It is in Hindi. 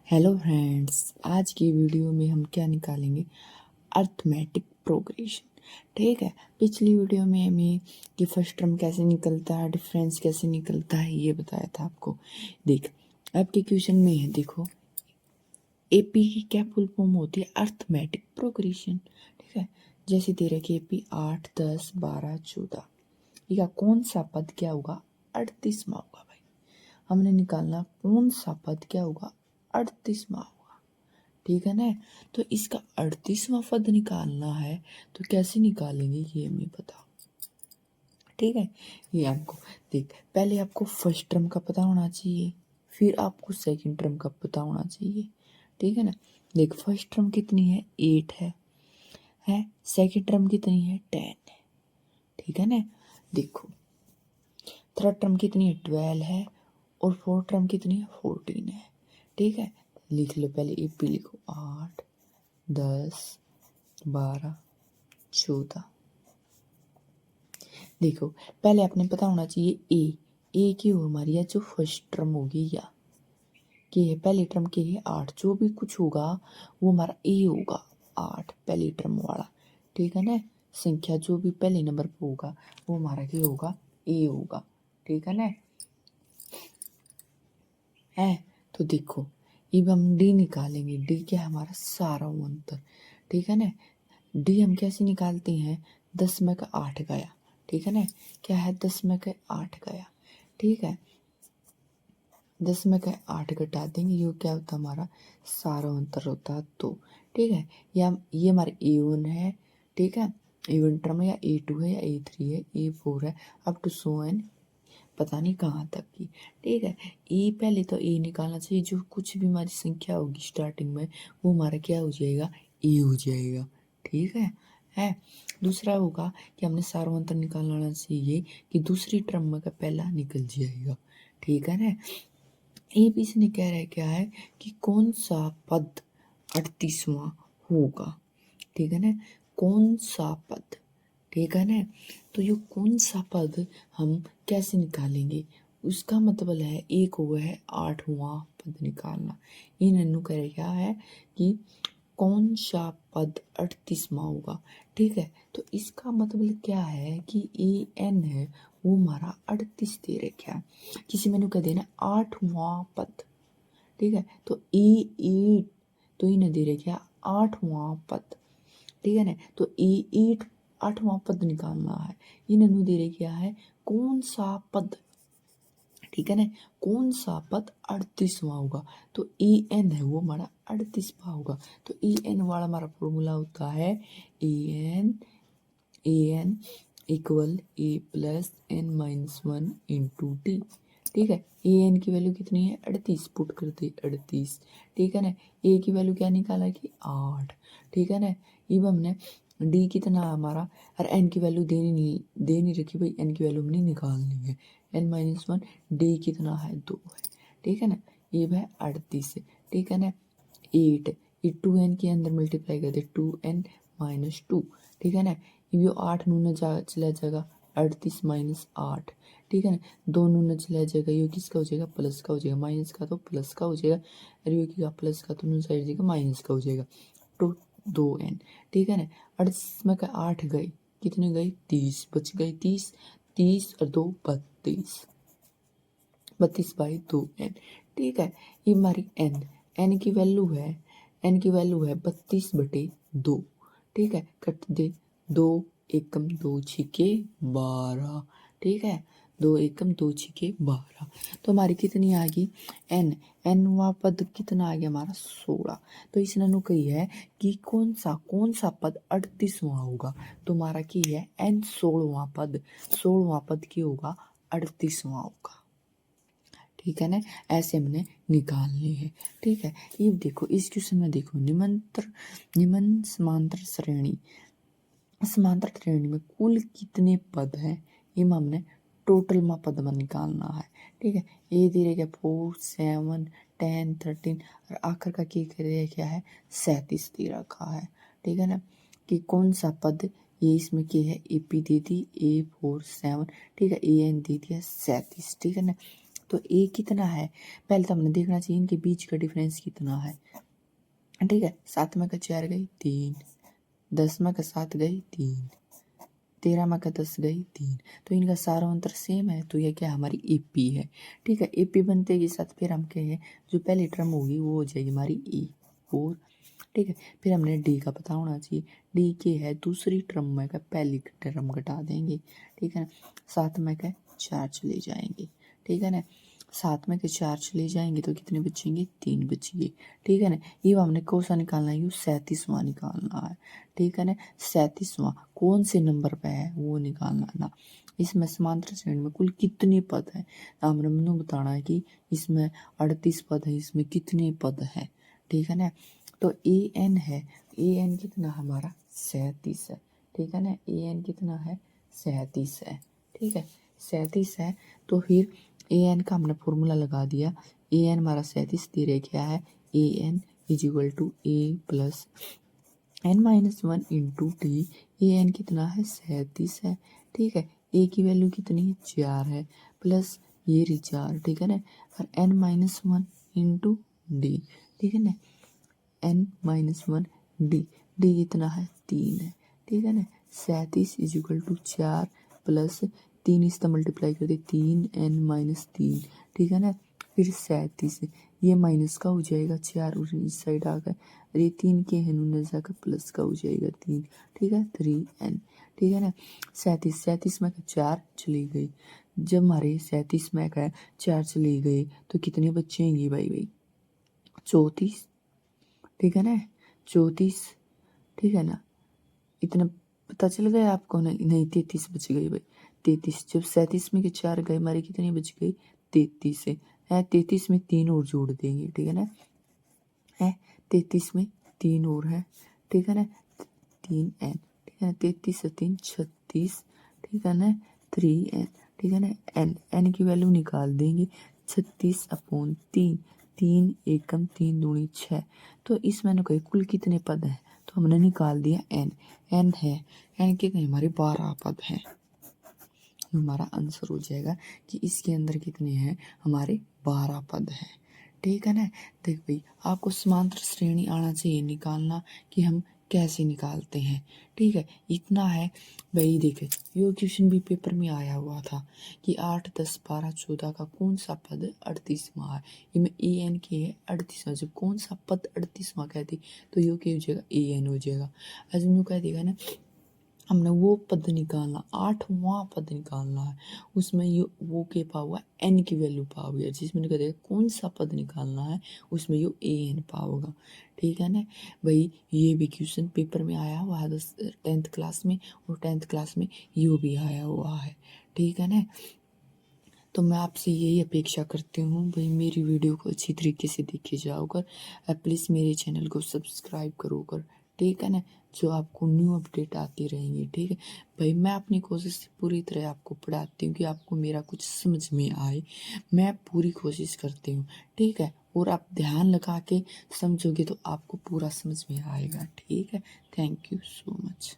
हेलो फ्रेंड्स, आज की वीडियो में हम क्या निकालेंगे? Arithmetic progression. ठीक है, पिछली वीडियो में हमें कि फर्स्ट टर्म कैसे निकलता है, डिफरेंस कैसे निकलता है, ये बताया था आपको। देख, आपके क्वेश्चन में है, देखो एपी की क्या फुल फॉर्म होती है? Arithmetic progression. ठीक है, जैसे दे रखे एपी 8, 10, 12, 14, ठीक है, कौन सा पद क्या होगा? 38वां होगा। भाई हमने निकालना कौन सा पद क्या होगा? 38वां होगा। ठीक है ना? तो इसका 38वां पद निकालना है, तो कैसे निकालेंगे ये हमें बताओ। ठीक है, ये आपको देख, पहले आपको फर्स्ट टर्म का पता होना चाहिए, फिर आपको सेकंड टर्म का पता होना चाहिए। ठीक है ना? देख, फर्स्ट टर्म कितनी है? 8 है। सेकंड टर्म कितनी है? 10 है। ठीक है ना? देखो, थर्ड टर्म कितनी है? 12 है। और फोर्थ टर्म कितनी है? 14 है। ठीक है, लिख लो, पहले एपी लिखो, 8, 10, 12, 14। देखो, पहले आपने पता होना चाहिए ए की हो हमारी है जो फर्स्ट टर्म होगी, या के है पहली टर्म के है 8, जो भी कुछ होगा वो हमारा ए होगा, 8 पहली टर्म वाला। ठीक है ना? संख्या जो भी पहले नंबर पर होगा वो हमारा क्या होगा? ए होगा। ठीक है ना? है, तो देखो, अब हम डी निकालेंगे। डी क्या है? हमारा सारा अंतर। ठीक है ना? डी हम कैसे निकालते हैं? 10 में का 8 गया। ठीक है ना? क्या है? 10 में का 8 गया। ठीक है, 10 में का 8 घटा देंगे, ये क्या होता है? हमारा सारा अंतर होता है 2। ठीक है, या ये हमारे A1 है। ठीक है, A1 टर्म है, या A2 है, या A3 है, A4 है, अप टू सो एन, पता नहीं कहाँ तक की। ठीक है, ए पहले तो ए निकालना चाहिए, जो कुछ भी हमारी संख्या होगी स्टार्टिंग में वो हमारा क्या हो जाएगा? ए हो जाएगा। ठीक है। दूसरा होगा कि हमने सार्वंतर निकालना चाहिए कि दूसरी टर्म में का पहला निकल जाएगा। ठीक है ना? ए बी से कह रहा है क्या है कि कौन सा पद 38वां होगा। ठीक है ना? कौन सा पद। ठीक है ना? तो ये कौन सा पद हम कैसे निकालेंगे? उसका मतलब है एक हुआ है 8वां पद निकालना। इन नन्नू कह रहे क्या है कि कौन सा पद 38वां होगा। ठीक है, तो इसका मतलब क्या है कि ए एन है वो हमारा 38 दे रखा है। किसी मैंने कह देना 8वां पद। ठीक है, तो ए 8, तो इन्हें दे रखा 8वां पद। ठीक है ना? तो ए 8 8वां पद निकालना है। इन्हें दे रहे क्या है? कौन सा पद। ठीक है ना? कौन सा पद 38वां होगा? तो ए एन है वो हमारा 38वां होगा। तो ए एन वाला हमारा फॉर्मूला होता है A N equal A plus N minus 1 into T. ठीक है, ए एन की वैल्यू कितनी है? 38, पुट करते 38। ठीक है ना? ए की वैल्यू क्या निकाला कि 8। ठीक है ना? अब हमने डी कितना हमारा, और एन की वैल्यू दे नहीं रखी भाई, एन की वैल्यू हमने निकालनी है। एन माइनस 1, डी कितना है? 2 है। ठीक है ना? ये है 38। ठीक है ना? 8 ये 2n के अंदर मल्टीप्लाई कर दे, 2n माइनस 2। ठीक है ना? ये 8 नूना चला जाएगा, 38 माइनस 8। ठीक है ना? 2 नूना चला जाएगा, ये किसका हो जाएगा? प्लस का हो जाएगा। माइनस का तो प्लस का हो जाएगा, और ये क्या? प्लस का तो नून साइड जाएगा, माइनस का हो जाएगा। तो 2n। ठीक है ना? 38 में का 8 गए, कितने गए? 30, बच गए 30। 30 और 2 32, 32/2n। ठीक है, ये हमारी एन की वैल्यू है, एन की वैल्यू है 32/2। ठीक है, कट दे, 2 एकम 2 छिके 12। ठीक है, 2 एकम 2 छिके 12। तो हमारी कितनी आ गई? एनवा पद कितना आ गया हमारा? 16। तो इसने नु कही है कि कौन सा पद 38वां होगा। तो हमारा की है एन 16वां पद। 16वां पद की होगा? 38वां होगा। ठीक है ना? ऐसे हमने निकालनी है। ठीक है, ये देखो, इस क्वेश्चन में देखो, निम्न समांतर श्रेणी में कुल कितने पद हैं, इम हमने टोटल में पद में निकालना है। ठीक है, ये दे रहे 4, 7, 10, 13, और आखिर का क्या कर रहे क्या है? 37 दे रखा है। ठीक है ना? कि कौन सा पद, ये इसमें क्या है? एपी दे दी A4 7। ठीक है, ए एन दे दिया 37। ठीक है ना? तो ए कितना है, पहले तो हमने देखना चाहिए इनके बीच का डिफरेंस कितना है। ठीक है, 7 में का 4 गई 3, 10 में का 7 गई 3, 13 में का 10 गई 3, तो इनका सारा अंतर सेम है, तो ये क्या हमारी एपी है। ठीक है, एपी बनते के साथ फिर हम कहें जो पहली टर्म होगी वो हो जाएगी हमारी ई 4। ठीक है, फिर हमने डी का पता होना चाहिए, डी के है दूसरी टर्म में का पहली टर्म घटा देंगे। ठीक है ना, 7 में का 4 चले जाएंगे। ठीक है ना, 7 में के 4 चले जाएंगे तो कितने बचेंगे, 3 बचेंगे। ठीक है ना, ये हमने कौन सा निकालना है, ये 37वां निकालना है। ठीक है ना, 37वां कौन से नंबर पे है वो निकालना ना। इसमें समांतर श्रेणी में कुल कितने पद है, हमने बताना है कि इसमें 38 पद है, इसमें कितने पद है। ठीक है ना, तो ए एन है, ए एन कितना हमारा 37 है। ठीक है ना, ए एन कितना है 37 है। ठीक है, 37 है, तो फिर ए एन का हमने फॉर्मूला लगा दिया, ए एन हमारा 37 दे रहे क्या है, A N is equal to A plus n-1 into T. A N कितना है 37 है। ठीक है, ए की वैल्यू कितनी है 4 है, प्लस ये रही 4। ठीक है ना, और n-1 इंटू डी। ठीक है ना, n-1 डी, डी कितना है 3 है। ठीक है ना, 37 इज इक्वल टू 4 प्लस 3, इसका मल्टीप्लाई कर दे 3n-3। ठीक है ना, फिर 37 ये माइनस का हो जाएगा 4 और इस साइड आ गए, और ये 3 के है न जाकर प्लस का हो जाएगा 3। ठीक है, 3n। ठीक है ना, 37 में 4 चली गई, जब हमारे 37 में का 4 चली गई तो कितने बचेंगे भाई 34। ठीक है ना, 34। ठीक है ना, इतना पता चल गया आपको, नहीं 33 बच गई भाई 33। जब 37 में के 4 गए हमारी कितनी बच गई 33 है। 33 में 3 और जोड़ देंगे। ठीक है ना, है 33 में 3 और है। ठीक है ना, 3n। ठीक है ना, 33 से 3 36। ठीक है ना, 3n। ठीक है ना, n की वैल्यू निकाल देंगे 36/3, 3 एकम 3 दूनी 6। तो इसमें न कोई कुल कितने पद हैं, तो हमने निकाल दिया n है, n के कहीं हमारे 12 पद हैं। हमारा आंसर हो जाएगा कि इसके अंदर कितने हैं, हमारे 12 पद हैं। ठीक है ना, देख भाई आपको समांतर श्रेणी आना चाहिए निकालना कि हम कैसे निकालते हैं। ठीक है, इतना है भाई। देखे ये क्वेश्चन भी पेपर में आया हुआ था कि 8, 10, 12, 14 का कौन सा पद 38वां है। ये में ए एन के है 38वां, जब कौन सा पद 38वां कहती तो ये क्या हो जाएगा, ए एन हो जाएगा। आज यूँ कह देगा ना, हमने वो पद निकालना 8वां पद निकालना है, उसमें ये वो के पा हुआ एन की वैल्यू पा हुई है, जिसमें कह देगा कौन सा पद निकालना है उसमें ये ए एन पा होगा। ठीक है ना भाई, ये भी क्वेश्चन पेपर में आया हुआ है 10th क्लास में, और 10th क्लास में ये भी आया हुआ है। ठीक है ना, तो मैं आपसे यही अपेक्षा करती हूँ भाई मेरी वीडियो को अच्छी तरीके से देखे जाओकर, प्लीज़ मेरे चैनल को सब्सक्राइब करो कर। ठीक है ना, जो आपको न्यू अपडेट आती रहेंगी। ठीक है भाई, मैं अपनी कोशिश से पूरी तरह आपको पढ़ाती हूँ कि आपको मेरा कुछ समझ में आए, मैं पूरी कोशिश करती हूँ। ठीक है, और आप ध्यान लगा के समझोगे तो आपको पूरा समझ में आएगा। ठीक है, थैंक यू सो मच।